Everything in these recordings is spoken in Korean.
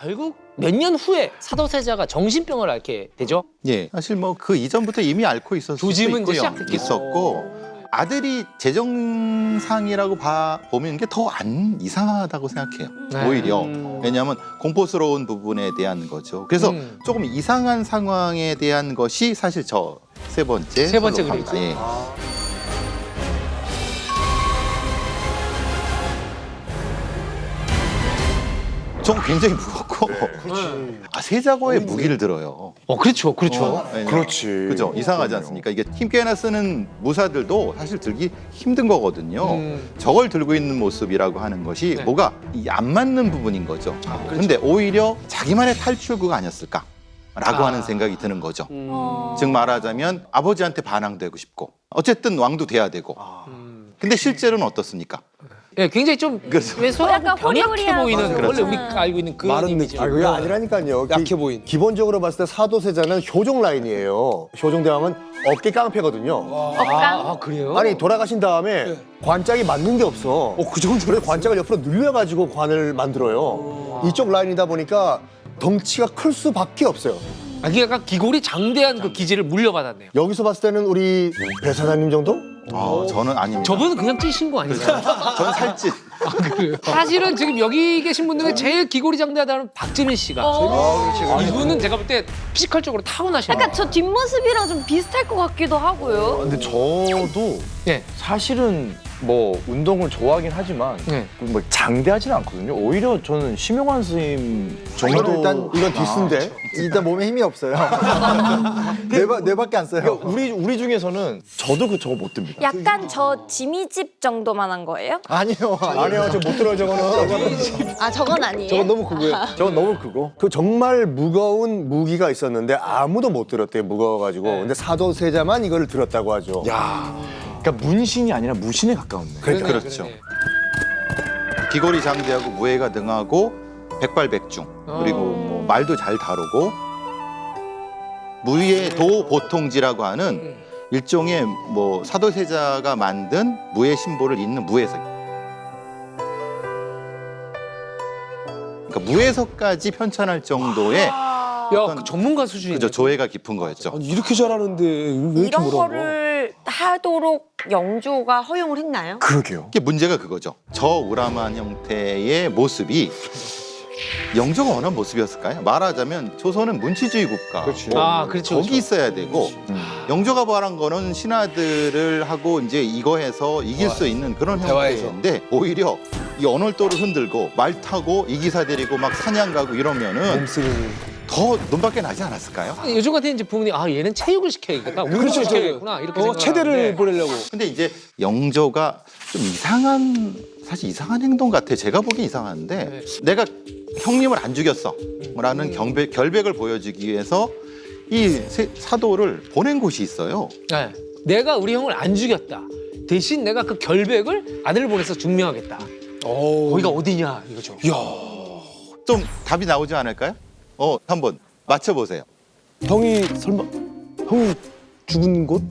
결국 몇 년 후에 사도세자가 정신병을 앓게 되죠. 예, 사실 뭐 그 이전부터 이미 앓고 있었을 수도 조짐은 이제 있고요. 시작됐겠죠. 있었고 아들이 재정상이라고 보면 게 더 안 이상하다고 생각해요. 네. 오히려 왜냐하면 공포스러운 부분에 대한 거죠. 그래서 조금 이상한 상황에 대한 것이 사실 저 세 번째 그림이죠. 예. 좀 굉장히 무겁고 세자고의 무기를 들어요. 그렇죠, 그렇죠. 그렇지. 그죠? 이상하지 않습니까? 이게 힘께나 쓰는 무사들도 사실 들기 힘든 거거든요. 저걸 들고 있는 모습이라고 하는 것이 네. 뭐가 안 맞는 부분인 거죠. 근데 오히려 자기만의 탈출구가 아니었을까라고 하는 생각이 드는 거죠. 즉 말하자면 아버지한테 반항되고 싶고 어쨌든 왕도 돼야 되고. 근데 실제로는 어떻습니까? 예, 굉장히 좀 그렇죠. 왜소하고 약간 병약해 호리호리하고. 보이는 원래 그렇죠. 우리가 알고 있는 그 마른 이미지. 느낌. 그게 아니라니까요. 약해 보인. 기본적으로 봤을 때 사도세자는 효종 라인이에요. 효종대왕은 어깨 깡패거든요. 아, 그래요? 아니 돌아가신 다음에 관짝이 맞는 게 없어. 그 정도로 그래서 관짝을 옆으로 늘려가지고 관을 만들어요. 이쪽 라인이다 보니까 덩치가 클 수밖에 없어요. 이게 약간 기골이 장대한 그 기질을 물려받았네요. 여기서 봤을 때는 우리 배 사장님 정도? 저는 아닙니다. 저분은 그냥 찌신 거 아닌가요? 저는 살찐. 사실은 지금 여기 계신 분 중에 제일 기골이 장대하다는 박지민 씨가. 이분은 제가 볼 때 피지컬적으로 타고나신 약간 거예요. 저 뒷모습이랑 좀 비슷할 것 같기도 하고요. 근데 저도 네. 사실은 뭐 운동을 좋아하긴 하지만 네. 뭐 장대하지는 않거든요. 오히려 저는 심영환 선생님 정도 일단 이건 디스인데. 일단 몸에 힘이 없어요. 뇌밖에 안 써요. 그러니까 우리 중에서는 저도 저거 못 듭니다. 약간 저 지미집 정도만 한 거예요? 아니요. 아니요, 저 못 들어요, 저거는. 아, 저건 아니에요? 저건 너무 크고요. 저건 너무 크고. 그 정말 무거운 무기가 있었는데 아무도 못 들었대요, 무거워가지고. 근데 사도세자만 이걸 들었다고 하죠. 야, 그러니까 문신이 아니라 무신에 가까웠네. 그렇죠. 기골이 장대하고 무예가 능하고 백발백중 그리고 뭐 말도 잘 다루고 무예도 보통지라고 하는 일종의 뭐 사도세자가 만든 무예 심보를 잇는 무예석. 그러니까 무예석까지 편찬할 정도의 야, 그 전문가 수준이네. 그죠 조예가 깊은 거였죠. 아니, 이렇게 잘하는데 왜 이렇게 이런 물어봐? 거를 하도록 영조가 허용을 했나요? 그러게요. 이게 문제가 그거죠. 저 우람한 형태의 모습이 영조가 원한 모습이었을까요? 말하자면 조선은 문치주의 국가. 그렇지. 그렇죠. 거기 있어야 되고 영조가 바란 거는 신하들을 하고 이제 이거 해서 이길 수 있는 그런 대화에서. 형태인데 오히려 이 언월도를 흔들고 말 타고 이기사 데리고 막 사냥 가고 이러면은 더 눈밖에 나지 않았을까요? 요즘 같은 이제 부모님 얘는 체육을 시켜야겠다. 운동을 시켜야겠구나. 이렇게 생각하는데. 체대를 보내려고. 근데 이제 영조가 좀 사실 이상한 행동 같아. 제가 보기엔 이상한데 내가 형님을 안 죽였어 라는 결백을 보여주기 위해서 이 사도를 보낸 곳이 있어요. 네. 내가 우리 형을 안 죽였다. 대신 내가 그 결백을 아들을 보내서 증명하겠다. 거기가 어디냐 이거죠. 좀 답이 나오지 않을까요? 한번 맞춰보세요. 형이 설마 형이 죽은 곳?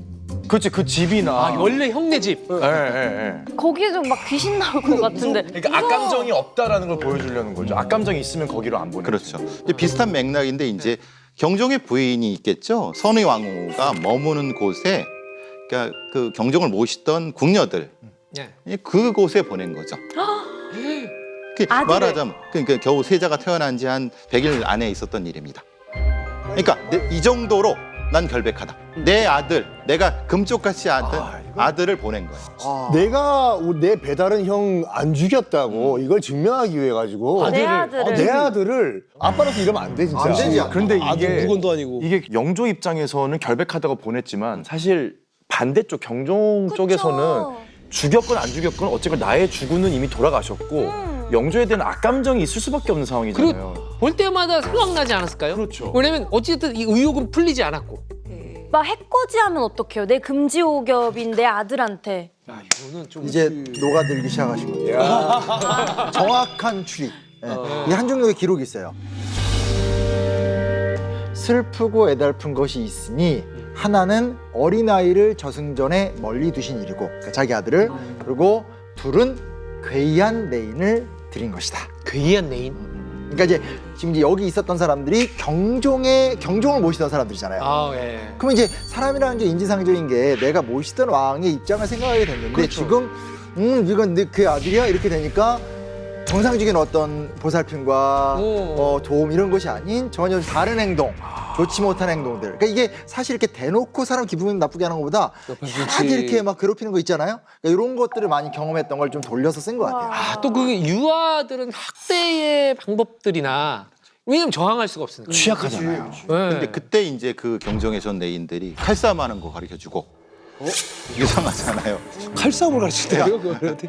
그렇지, 그 집이나. 원래 형네 집. 예. 거기에서 막 귀신 나올 것 같은데. 그러니까 악감정이 없다라는 걸 보여주려는 거죠. 악감정이 있으면 거기로 안 보내. 그렇죠. 이제 비슷한 맥락인데 이제 경종의 부인이 있겠죠. 선의 왕후가 머무는 곳에 그러니까 그 경종을 모시던 궁녀들 네. 그곳에 보낸 거죠. 아들을. 말하자면 그러니까 겨우 세자가 태어난 지 한 100일 안에 있었던 일입니다. 그러니까 이 정도로 난 결백하다. 내 아들, 내가 금쪽같이 아들을 보낸 거예요. 내가 내 배다른 형 안 죽였다고 이걸 증명하기 위해 가지고 내 아들을. 내 아들을 아빠로서 이러면 안 돼, 진짜. 안 되지. 그런데 아들 물건도 아니고. 이게 영조 입장에서는 결백하다고 보냈지만 사실 반대쪽 경종 쪽에서는 죽였건 안 죽였건 어쨌건 나의 주군은 이미 돌아가셨고 영조에 대한 악감정이 있을 수밖에 없는 상황이잖아요. 볼 때마다 생각나지 않았을까요? 그렇죠. 왜냐면 어쨌든 이 의혹은 풀리지 않았고. 막 해코지하면 어떡해요? 내 금지오겹인 내 아들한테. 이거는 좀 이제 녹아들기 시작하신 거예요. 정확한 추리. 이 한종록의 기록이 있어요. 슬프고 애달픈 것이 있으니 하나는 어린아이를 저승전에 멀리 두신 일이고 그러니까 자기 아들을 그리고 둘은 괴이한 내인을 드린 것이다. 괴이한 내인. 그러니까 이제 지금 이제 여기 있었던 사람들이 경종을 모시던 사람들이잖아요. 아, 예. 그러면 이제 사람이라는 게 인지상정인 게 내가 모시던 왕의 입장을 생각하게 됐는데 그렇죠. 지금 이건 그 아들이야 이렇게 되니까 정상적인 어떤 보살핌과 도움 이런 것이 아닌 전혀 다른 행동, 좋지 못한 행동들. 그러니까 이게 사실 이렇게 대놓고 사람 기분 나쁘게 하는 것보다 약간 이렇게 막 괴롭히는 거 있잖아요. 그러니까 이런 것들을 많이 경험했던 걸 좀 돌려서 쓴 것 같아요. 아, 또 그 유아들은 학대의 방법들이나 왜냐면 저항할 수가 없으니까. 취약하잖아요. 네. 근데 그때 이제 그 경종의 전 내인들이 칼싸움하는 거 가르쳐주고 이상하잖아요. 칼싸움을 가르치대요.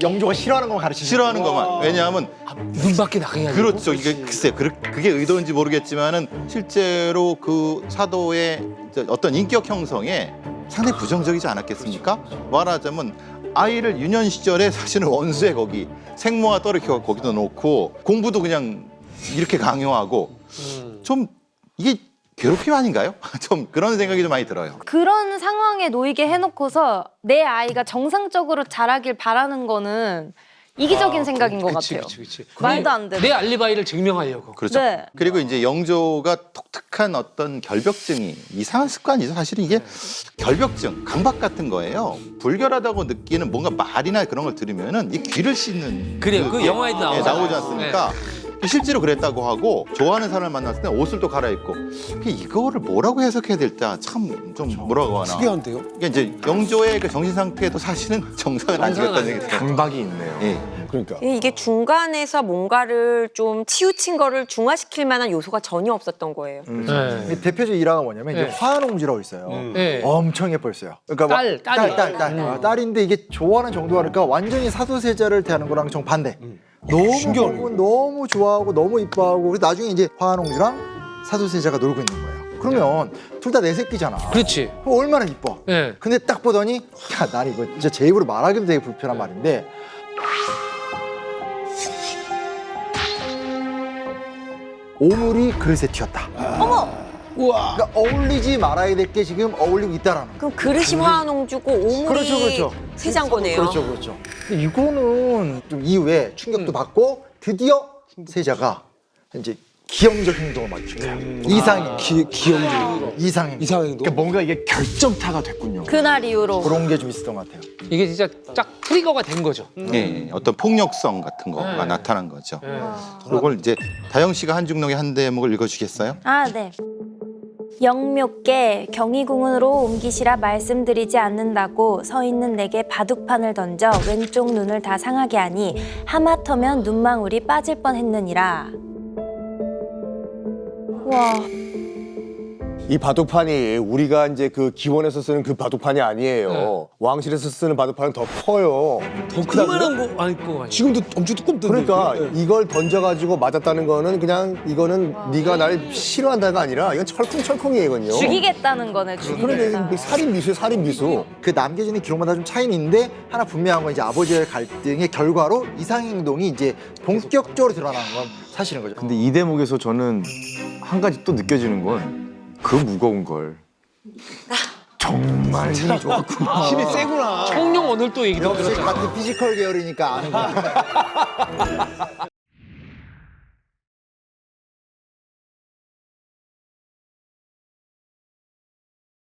영조가 싫어하는 거 가르치는 싫어하는 것만. 왜냐하면 눈 밖에 나가게 하려고. 그렇죠. 이게 글쎄 그게 의도인지 모르겠지만은 실제로 그 사도의 어떤 인격 형성에 상당히 부정적이지 않았겠습니까? 말하자면 아이를 유년 시절에 사실은 원수의 거기 생모와 떨어져 거기다 놓고 공부도 그냥 이렇게 강요하고 좀 이게 괴롭힘 아닌가요? 좀 그런 생각이 좀 많이 들어요. 그런 상황에 놓이게 해놓고서 내 아이가 정상적으로 자라길 바라는 거는 이기적인 생각인 것 그치, 같아요. 그치. 말도 안 돼. 내 알리바이를 증명하려고. 그렇죠. 네. 그리고 이제 영조가 독특한 어떤 결벽증이 이상한 습관이죠. 사실은 이게 결벽증, 강박 같은 거예요. 불결하다고 느끼는 뭔가 말이나 그런 걸 들으면은 이 귀를 씻는 그래요. 그 그게, 영화에도 나오잖아요. 나오지 않습니까? 실제로 그랬다고 하고 좋아하는 사람을 만났을 때 옷을 또 갈아입고 이거를 뭐라고 해석해야 될지 참 좀 뭐라고 하나. 특이한데요? 그러니까 이제 영조의 그 정신 상태도 사실은 정상은 아니었다는 얘기 들어요. 강박이 있네요. 예. 그러니까. 이게 중간에서 뭔가를 좀 치우친 거를 중화시킬 만한 요소가 전혀 없었던 거예요. 네. 근데 대표적 일화가 뭐냐면 네. 이제 화한옹주라고 있어요. 네. 엄청 예뻤어요. 그러니까 딸. 딸인데 이게 좋아하는 정도가 그러니까 완전히 사도세자를 대하는 거랑 정반대. 너무 좋아하고 너무 이뻐하고 그래서 나중에 이제 화한옹주랑 사도세자가 놀고 있는 거예요. 그러면 둘 다 내 새끼잖아. 그렇지. 그럼 얼마나 이뻐. 네. 근데 딱 보더니 야, 난 이거 진짜 제 입으로 말하기도 되게 불편한 말인데 오물이 그릇에 튀었다. 우와. 그러니까 어울리지 말아야 될 게 지금 어울리고 있다라는 거예요. 그럼 그릇이 화한옹주고 오물이 그렇죠. 세자인 거네요. 그렇죠. 근데 이거는 좀 이후에 충격도 받고 드디어 세자가 이제 기형적 행동을 맞춰요. 이상행. 이상행. 이상행동. 그러니까 뭔가 이게 결정타가 됐군요. 그날 이후로. 그런 게 좀 있었던 것 같아요. 이게 진짜 딱 트리거가 된 거죠. 예, 어떤 폭력성 같은 거가 나타난 거죠. 그걸 이제 다영 씨가 한중록의 한 대목을 읽어주겠어요? 아, 네. 영묘께 경희궁으로 옮기시라 말씀드리지 않는다고 서 있는 내게 바둑판을 던져 왼쪽 눈을 다 상하게 하니 하마터면 눈망울이 빠질 뻔했느니라. 와, 이 바둑판이 우리가 이제 그 기원에서 쓰는 그 바둑판이 아니에요. 네. 왕실에서 쓰는 바둑판은 더 커요. 더 크다고요? 이만한 거 아니고. 지금도 엄청 두껍던데. 그러니까 이게. 이걸 던져가지고 맞았다는 거는 그냥 이거는 네가 날 싫어한다가 아니라 이건 철컹철컹이에요, 이건요. 죽이겠다는 거네, 죽이겠다. 그러니까 살인 미수예요, 살인 미수. 그 남겨지는 기록마다 좀 차이는 있는데 하나 분명한 건 이제 아버지의 갈등의 결과로 이상행동이 이제 본격적으로 드러나는 건 사실인 거죠. 근데 이 대목에서 저는 한 가지 또 느껴지는 건 그 무거운 걸 정말 힘이 좋았구나. 힘이 세구나. 청룡 오늘 또 얘기 역시 들었잖아. 같은 피지컬 계열이니까 아는 거야.